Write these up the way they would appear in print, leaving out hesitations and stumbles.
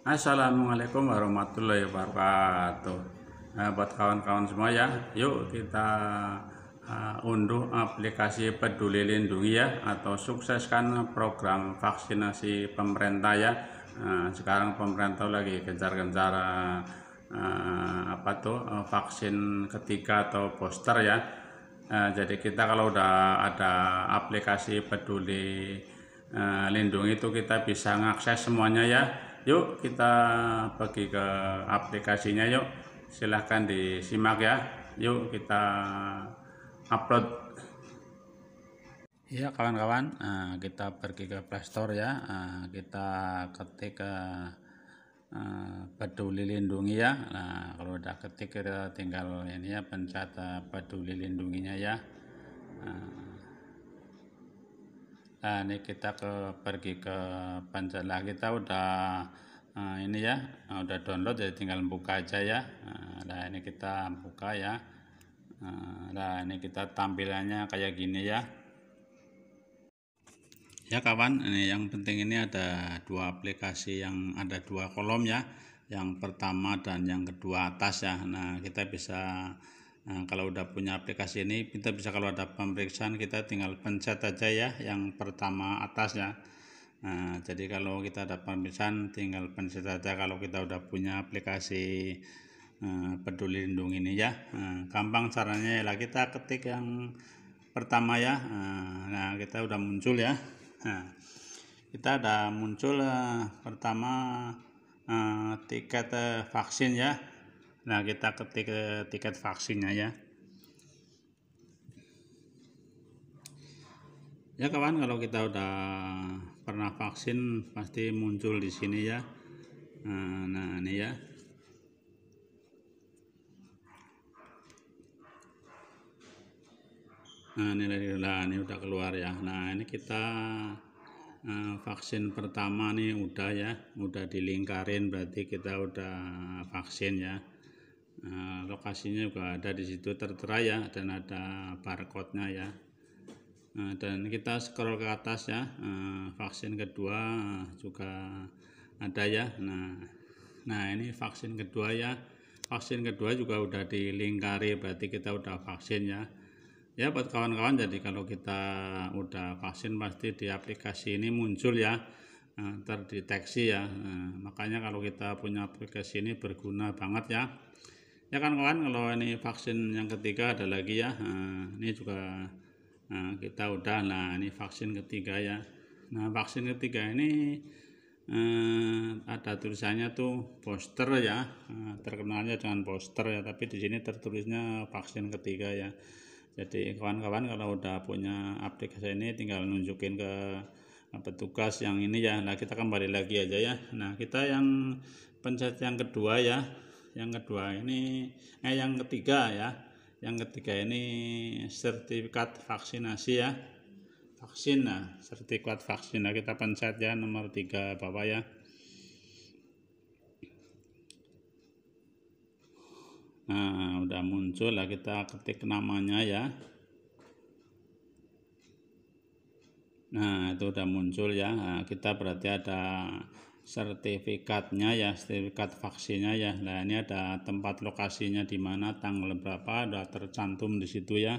Assalamualaikum warahmatullahi wabarakatuh. Nah, buat kawan-kawan semua ya, yuk kita unduh aplikasi Peduli Lindungi ya, atau sukseskan program vaksinasi pemerintah ya. Sekarang pemerintah lagi gencar-gencar vaksin ketiga atau booster ya. Jadi kita kalau udah ada aplikasi Peduli Lindungi itu kita bisa mengakses semuanya ya. Yuk kita pergi ke aplikasinya yuk. Silahkan disimak ya. Yuk kita upload. Ya kawan-kawan, kita pergi ke Play Store ya. Kita ketik Peduli Lindungi ya. Nah, kalau udah ketik kita tinggal ini ya, pencet Peduli Lindunginya ya. Nah, ini kita pergi ke pencet lah, kita udah ini ya, udah download, jadi tinggal buka aja ya. Nah ini kita buka ya. Nah ini kita tampilannya kayak gini ya. Ya kawan, ini yang penting ini ada dua aplikasi yang ada dua kolom ya. Yang pertama dan yang kedua atas ya. Nah kita bisa kalau udah punya aplikasi ini, kita bisa kalau ada pemeriksaan kita tinggal pencet aja ya yang pertama atas ya. Nah, jadi kalau kita ada pemeriksaan tinggal pencet aja kalau kita udah punya aplikasi Peduli Lindungi ini ya. Gampang caranya ya, kita ketik yang pertama ya. Nah kita udah muncul ya. Nah, kita ada muncul pertama tiket vaksin ya. Nah kita ketik tiket vaksinnya ya. Ya kawan, kalau kita udah pernah vaksin pasti muncul di sini ya. Nah ini ya. Nah ini udah keluar ya. Nah ini kita vaksin pertama nih udah ya, udah dilingkarin, berarti kita udah vaksin ya. Lokasinya juga ada di situ tertera ya, dan ada barcode-nya ya. Dan kita scroll ke atas ya, vaksin kedua juga ada ya. Nah ini vaksin kedua ya, vaksin kedua juga udah dilingkari, berarti kita udah vaksin ya. Ya buat kawan-kawan, jadi kalau kita udah vaksin pasti di aplikasi ini muncul ya, terdeteksi ya. Makanya kalau kita punya aplikasi ini berguna banget ya. Ya kan kawan, kalau ini vaksin yang ketiga ada lagi ya. Ini juga kita udah, nah ini vaksin ketiga ya. Nah vaksin ketiga ini ada tulisannya tuh booster ya, terkenalnya dengan booster ya, tapi di sini tertulisnya vaksin ketiga ya. Jadi kawan-kawan kalau udah punya aplikasi ini tinggal nunjukin ke petugas yang ini ya. Nah kita kembali lagi aja ya. Nah kita yang pencet yang kedua ya. Yang kedua ini yang ketiga ya. Yang ketiga ini sertifikat vaksinasi ya. Vaksin, nah sertifikat vaksin. Nah kita pencet ya nomor 3 bawah ya. Nah udah muncul lah, kita ketik namanya ya. Nah itu udah muncul ya. Nah, kita berarti ada sertifikatnya ya, sertifikat vaksinnya ya. Nah ini ada tempat lokasinya di mana, tanggal berapa, udah tercantum di situ ya.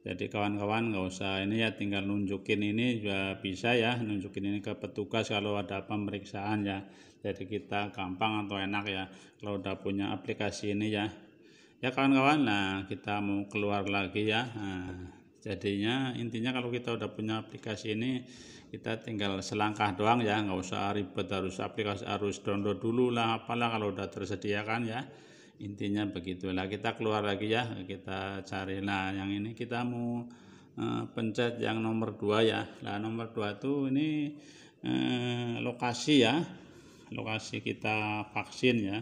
Jadi kawan-kawan nggak usah ini ya, tinggal nunjukin ini juga bisa ya, nunjukin ini ke petugas kalau ada pemeriksaan ya. Jadi kita gampang atau enak ya kalau udah punya aplikasi ini ya. Ya kawan-kawan, nah kita mau keluar lagi ya. Nah, jadinya intinya kalau kita udah punya aplikasi ini, kita tinggal selangkah doang ya, nggak usah ribet harus aplikasi harus download dulu lah apalah kalau udah tersedia kan ya. Intinya begitulah, kita keluar lagi ya, kita cari. Nah yang ini kita mau pencet yang nomor 2 ya. Nah nomor 2 itu ini lokasi ya, lokasi kita vaksin ya.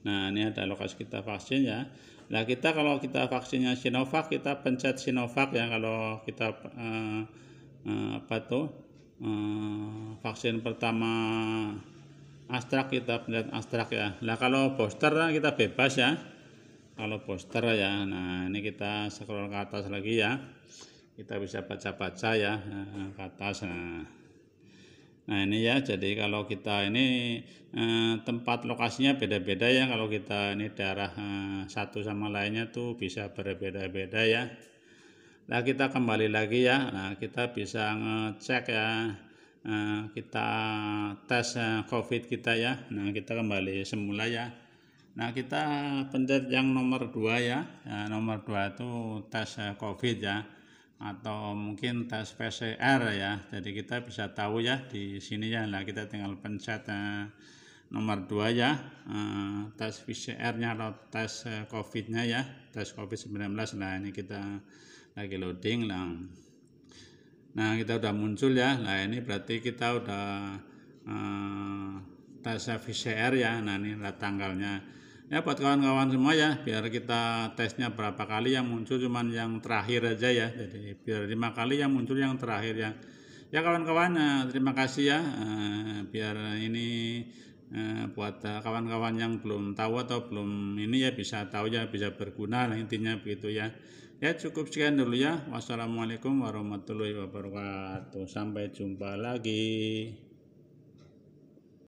Nah ini ada lokasi kita vaksin ya. Nah kita kalau kita vaksinnya Sinovac, kita pencet Sinovac ya. Kalau kita vaksin pertama Astra, kita pencet Astra ya. Nah kalau booster kita bebas ya, kalau booster ya. Nah ini kita scroll ke atas lagi ya, kita bisa baca-baca ya ke atas. Nah ini ya, jadi kalau kita ini tempat lokasinya beda-beda ya, kalau kita ini daerah satu sama lainnya tuh bisa berbeda-beda ya. Nah kita kembali lagi ya, nah kita bisa ngecek ya, kita tes COVID kita ya. Nah kita kembali semula ya. Nah kita pencet yang nomor 2 ya, nomor 2 itu tes COVID ya, atau mungkin tes PCR ya. Jadi kita bisa tahu ya di sini ya. Nah kita tinggal pencet nomor 2 ya, tes PCR-nya atau tes COVID-nya ya, tes COVID-19. Nah ini kita lagi loading lah. Nah kita udah muncul ya. Nah ini berarti kita udah tes PCR ya. Nah ini tanggalnya. Ya buat kawan-kawan semua ya, biar kita tesnya berapa kali yang muncul cuman yang terakhir aja ya. Jadi biar 5 kali yang muncul yang terakhir ya. Ya kawan-kawan, terima kasih ya. Biar ini buat kawan-kawan yang belum tahu atau belum ini ya bisa tahu ya, bisa berguna lah intinya begitu ya. Ya cukup sekian dulu ya. Wassalamualaikum warahmatullahi wabarakatuh. Sampai jumpa lagi.